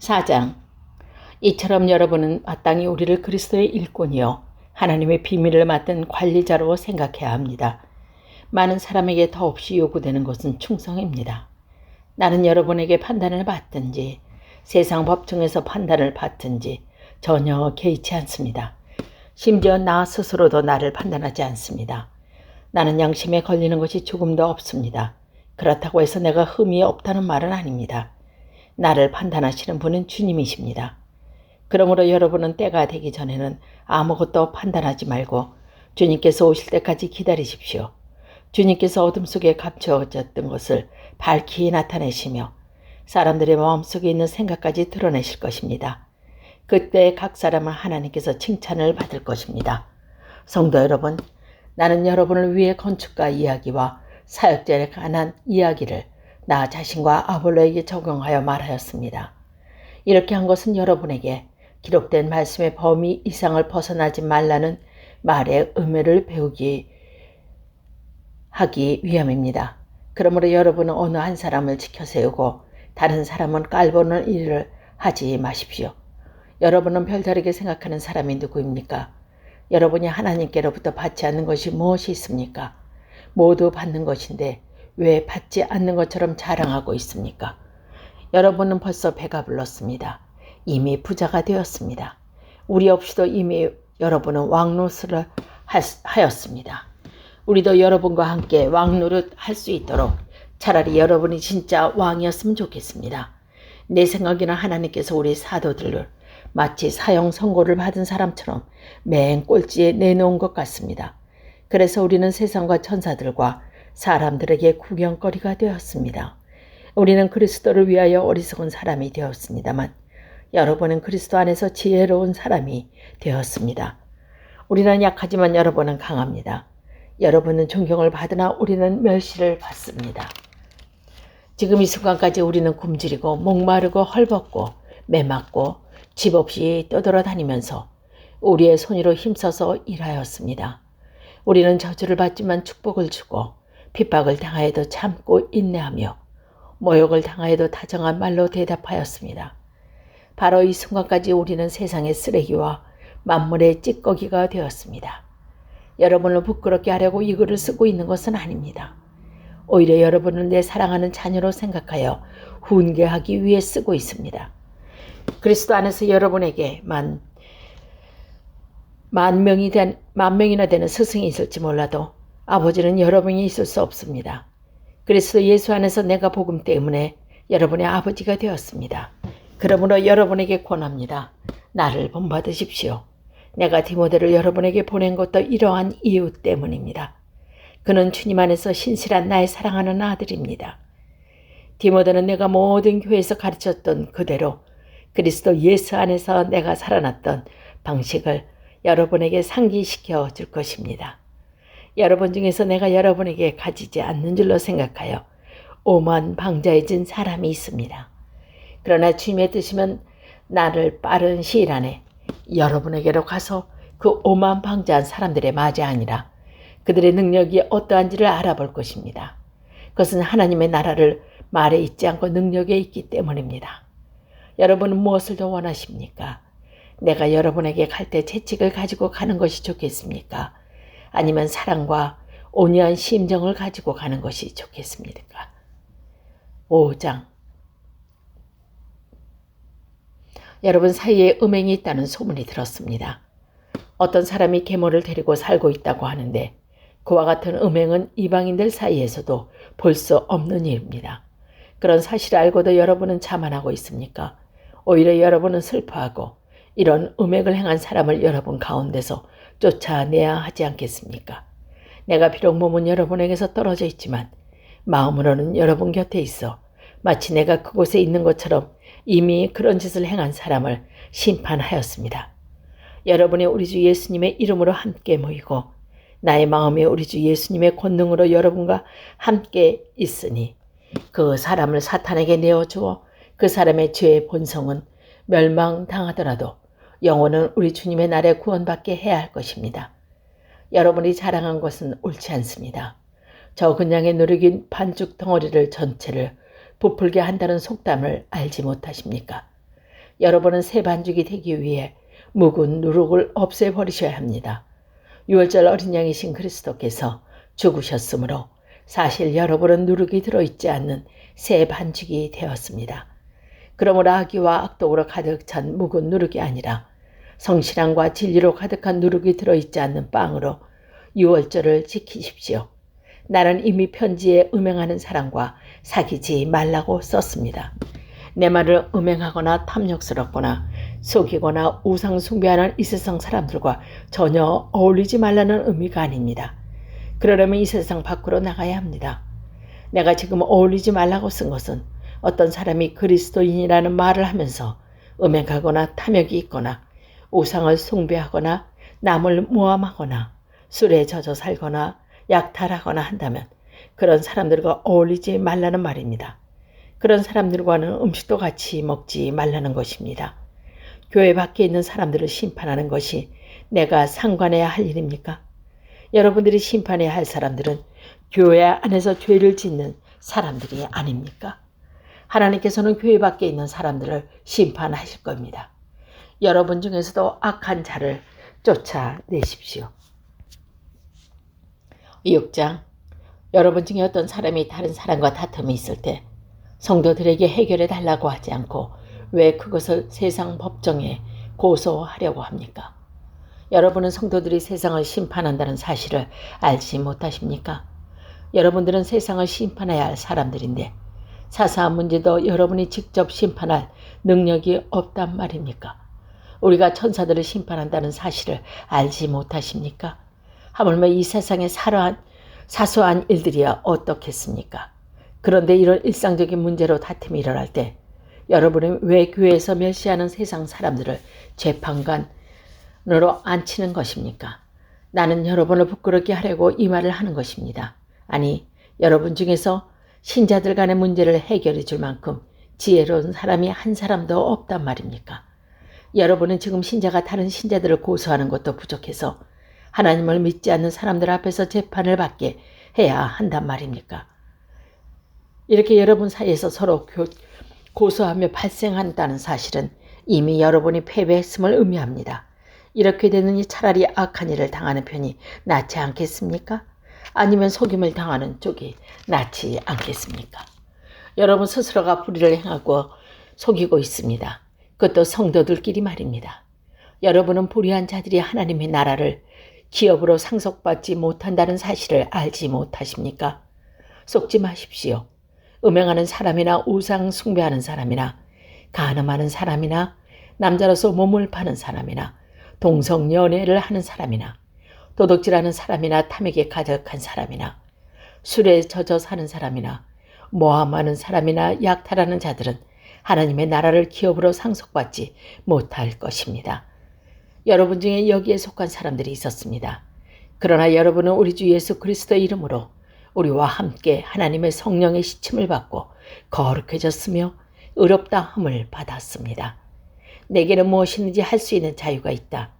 4장. 이처럼 여러분은 마땅히 우리를 그리스도의 일꾼이요 하나님의 비밀을 맡은 관리자로 생각해야 합니다. 많은 사람에게 더없이 요구되는 것은 충성입니다. 나는 여러분에게 판단을 받든지 세상 법정에서 판단을 받든지 전혀 개의치 않습니다. 심지어 나 스스로도 나를 판단하지 않습니다. 나는 양심에 걸리는 것이 조금도 없습니다. 그렇다고 해서 내가 흠이 없다는 말은 아닙니다. 나를 판단하시는 분은 주님이십니다. 그러므로 여러분은 때가 되기 전에는 아무것도 판단하지 말고 주님께서 오실 때까지 기다리십시오. 주님께서 어둠 속에 감추어졌던 것을 밝히 나타내시며 사람들의 마음속에 있는 생각까지 드러내실 것입니다. 그때 각 사람은 하나님께서 칭찬을 받을 것입니다. 성도 여러분, 나는 여러분을 위해 건축가 이야기와 사역자에 관한 이야기를 나 자신과 아볼로에게 적용하여 말하였습니다. 이렇게 한 것은 여러분에게 기록된 말씀의 범위 이상을 벗어나지 말라는 말의 의미를 하기 위함입니다. 그러므로 여러분은 어느 한 사람을 지켜 세우고 다른 사람은 깔보는 일을 하지 마십시오. 여러분은 별다르게 생각하는 사람이 누구입니까? 여러분이 하나님께로부터 받지 않는 것이 무엇이 있습니까? 모두 받는 것인데 왜 받지 않는 것처럼 자랑하고 있습니까? 여러분은 벌써 배가 불렀습니다. 이미 부자가 되었습니다. 우리 없이도 이미 여러분은 왕노릇을 하였습니다. 우리도 여러분과 함께 왕노릇 할 수 있도록 차라리 여러분이 진짜 왕이었으면 좋겠습니다. 내 생각에는 하나님께서 우리 사도들을 마치 사형 선고를 받은 사람처럼 맨 꼴찌에 내놓은 것 같습니다. 그래서 우리는 세상과 천사들과 사람들에게 구경거리가 되었습니다. 우리는 그리스도를 위하여 어리석은 사람이 되었습니다만 여러분은 그리스도 안에서 지혜로운 사람이 되었습니다. 우리는 약하지만 여러분은 강합니다. 여러분은 존경을 받으나 우리는 멸시를 받습니다. 지금 이 순간까지 우리는 굶주리고 목마르고 헐벗고 매맞고 집 없이 떠돌아다니면서 우리의 손으로 힘써서 일하였습니다. 우리는 저주를 받지만 축복을 주고 핍박을 당하여도 참고 인내하며 모욕을 당하여도 다정한 말로 대답하였습니다. 바로 이 순간까지 우리는 세상의 쓰레기와 만물의 찌꺼기가 되었습니다. 여러분을 부끄럽게 하려고 이 글을 쓰고 있는 것은 아닙니다. 오히려 여러분을 내 사랑하는 자녀로 생각하여 훈계하기 위해 쓰고 있습니다. 그리스도 안에서 여러분에게 만 명이나 되는 스승이 있을지 몰라도 아버지는 여러분이 있을 수 없습니다. 그리스도 예수 안에서 내가 복음 때문에 여러분의 아버지가 되었습니다. 그러므로 여러분에게 권합니다. 나를 본받으십시오. 내가 디모데를 여러분에게 보낸 것도 이러한 이유 때문입니다. 그는 주님 안에서 신실한 나의 사랑하는 아들입니다. 디모데는 내가 모든 교회에서 가르쳤던 그대로 그리스도 예수 안에서 내가 살아났던 방식을 여러분에게 상기시켜 줄 것입니다. 여러분 중에서 내가 여러분에게 가지지 않는 줄로 생각하여 오만 방자해진 사람이 있습니다. 그러나 주님의 뜻이면 나를 빠른 시일 안에 여러분에게로 가서 그 오만 방자한 사람들의 맞이 아니라 그들의 능력이 어떠한지를 알아볼 것입니다. 그것은 하나님의 나라를 말에 있지 않고 능력에 있기 때문입니다. 여러분은 무엇을 더 원하십니까? 내가 여러분에게 갈 때 채찍을 가지고 가는 것이 좋겠습니까? 아니면 사랑과 온유한 심정을 가지고 가는 것이 좋겠습니까? 5장. 여러분 사이에 음행이 있다는 소문이 들었습니다. 어떤 사람이 계모를 데리고 살고 있다고 하는데 그와 같은 음행은 이방인들 사이에서도 볼 수 없는 일입니다. 그런 사실을 알고도 여러분은 자만하고 있습니까? 오히려 여러분은 슬퍼하고 이런 음행을 행한 사람을 여러분 가운데서 쫓아내야 하지 않겠습니까? 내가 비록 몸은 여러분에게서 떨어져 있지만 마음으로는 여러분 곁에 있어 마치 내가 그곳에 있는 것처럼 이미 그런 짓을 행한 사람을 심판하였습니다. 여러분이 우리 주 예수님의 이름으로 함께 모이고 나의 마음이 우리 주 예수님의 권능으로 여러분과 함께 있으니 그 사람을 사탄에게 내어주어 그 사람의 죄의 본성은 멸망당하더라도 영혼은 우리 주님의 날에 구원받게 해야 할 것입니다. 여러분이 자랑한 것은 옳지 않습니다. 저 그냥의 누룩인 반죽 덩어리를 전체를 부풀게 한다는 속담을 알지 못하십니까? 여러분은 새 반죽이 되기 위해 묵은 누룩을 없애버리셔야 합니다. 유월절 어린 양이신 그리스도께서 죽으셨으므로 사실 여러분은 누룩이 들어있지 않는 새 반죽이 되었습니다. 그러므로 악의와 악독으로 가득 찬 묵은 누룩이 아니라 성실함과 진리로 가득한 누룩이 들어있지 않는 빵으로 유월절을 지키십시오. 나는 이미 편지에 음행하는 사람과 사귀지 말라고 썼습니다. 내 말을 음행하거나 탐욕스럽거나 속이거나 우상 숭배하는 이 세상 사람들과 전혀 어울리지 말라는 의미가 아닙니다. 그러려면 이 세상 밖으로 나가야 합니다. 내가 지금 어울리지 말라고 쓴 것은 어떤 사람이 그리스도인이라는 말을 하면서 음행하거나 탐욕이 있거나 우상을 숭배하거나 남을 모함하거나 술에 젖어 살거나 약탈하거나 한다면 그런 사람들과 어울리지 말라는 말입니다. 그런 사람들과는 음식도 같이 먹지 말라는 것입니다. 교회 밖에 있는 사람들을 심판하는 것이 내가 상관해야 할 일입니까? 여러분들이 심판해야 할 사람들은 교회 안에서 죄를 짓는 사람들이 아닙니까? 하나님께서는 교회 밖에 있는 사람들을 심판하실 겁니다. 여러분 중에서도 악한 자를 쫓아내십시오. 6장. 여러분 중에 어떤 사람이 다른 사람과 다툼이 있을 때 성도들에게 해결해 달라고 하지 않고 왜 그것을 세상 법정에 고소하려고 합니까? 여러분은 성도들이 세상을 심판한다는 사실을 알지 못하십니까? 여러분들은 세상을 심판해야 할 사람들인데 사소한 문제도 여러분이 직접 심판할 능력이 없단 말입니까? 우리가 천사들을 심판한다는 사실을 알지 못하십니까? 하물며 이 세상의 사소한 일들이야 어떻겠습니까? 그런데 이런 일상적인 문제로 다툼이 일어날 때 여러분은 왜 교회에서 멸시하는 세상 사람들을 재판관으로 앉히는 것입니까? 나는 여러분을 부끄럽게 하려고 이 말을 하는 것입니다. 아니, 여러분 중에서 신자들 간의 문제를 해결해 줄 만큼 지혜로운 사람이 한 사람도 없단 말입니까? 여러분은 지금 신자가 다른 신자들을 고소하는 것도 부족해서 하나님을 믿지 않는 사람들 앞에서 재판을 받게 해야 한단 말입니까? 이렇게 여러분 사이에서 서로 고소하며 발생한다는 사실은 이미 여러분이 패배했음을 의미합니다. 이렇게 되느니 차라리 악한 일을 당하는 편이 낫지 않겠습니까? 아니면 속임을 당하는 쪽이 낫지 않겠습니까? 여러분 스스로가 불의를 행하고 속이고 있습니다. 그것도 성도들끼리 말입니다. 여러분은 불의한 자들이 하나님의 나라를 기업으로 상속받지 못한다는 사실을 알지 못하십니까? 속지 마십시오. 음행하는 사람이나 우상 숭배하는 사람이나 간음하는 사람이나 남자로서 몸을 파는 사람이나 동성연애를 하는 사람이나 도둑질하는 사람이나 탐욕에 가득한 사람이나 술에 젖어 사는 사람이나 모함하는 사람이나 약탈하는 자들은 하나님의 나라를 기업으로 상속받지 못할 것입니다. 여러분 중에 여기에 속한 사람들이 있었습니다. 그러나 여러분은 우리 주 예수 그리스도의 이름으로 우리와 함께 하나님의 성령의 시침을 받고 거룩해졌으며 의롭다 함을 받았습니다. 내게는 무엇이든지 할 수 있는 자유가 있다.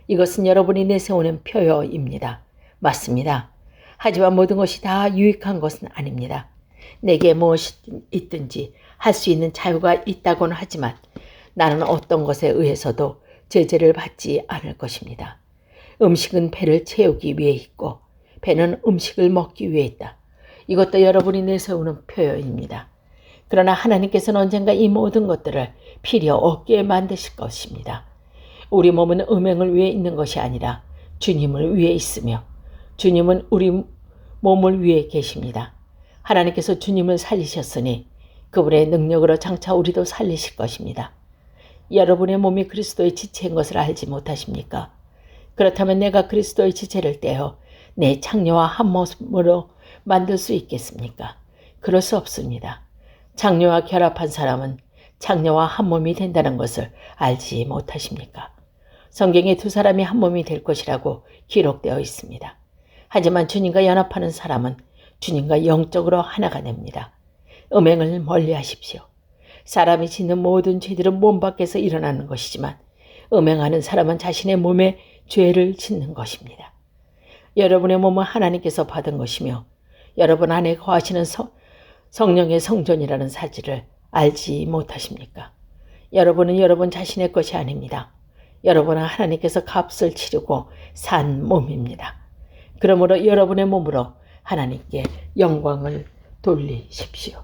이것은 여러분이 내세우는 표어입니다. 맞습니다. 하지만 모든 것이 다 유익한 것은 아닙니다. 내게 무엇이 있든지 할 수 있는 자유가 있다고는 하지만 나는 어떤 것에 의해서도 제재를 받지 않을 것입니다. 음식은 배를 채우기 위해 있고 배는 음식을 먹기 위해 있다. 이것도 여러분이 내세우는 표현입니다. 그러나 하나님께서는 언젠가 이 모든 것들을 필요 없게 만드실 것입니다. 우리 몸은 음행을 위해 있는 것이 아니라 주님을 위해 있으며 주님은 우리 몸을 위해 계십니다. 하나님께서 주님을 살리셨으니 그분의 능력으로 장차 우리도 살리실 것입니다. 여러분의 몸이 그리스도의 지체인 것을 알지 못하십니까? 그렇다면 내가 그리스도의 지체를 떼어 내 창녀와 한 모습으로 만들 수 있겠습니까? 그럴 수 없습니다. 창녀와 결합한 사람은 창녀와 한 몸이 된다는 것을 알지 못하십니까? 성경에 두 사람이 한 몸이 될 것이라고 기록되어 있습니다. 하지만 주님과 연합하는 사람은 주님과 영적으로 하나가 됩니다. 음행을 멀리하십시오. 사람이 짓는 모든 죄들은 몸 밖에서 일어나는 것이지만 음행하는 사람은 자신의 몸에 죄를 짓는 것입니다. 여러분의 몸은 하나님께서 받은 것이며 여러분 안에 거하시는 성령의 성전이라는 사실을 알지 못하십니까? 여러분은 여러분 자신의 것이 아닙니다. 여러분은 하나님께서 값을 치르고 산 몸입니다. 그러므로 여러분의 몸으로 하나님께 영광을 돌리십시오.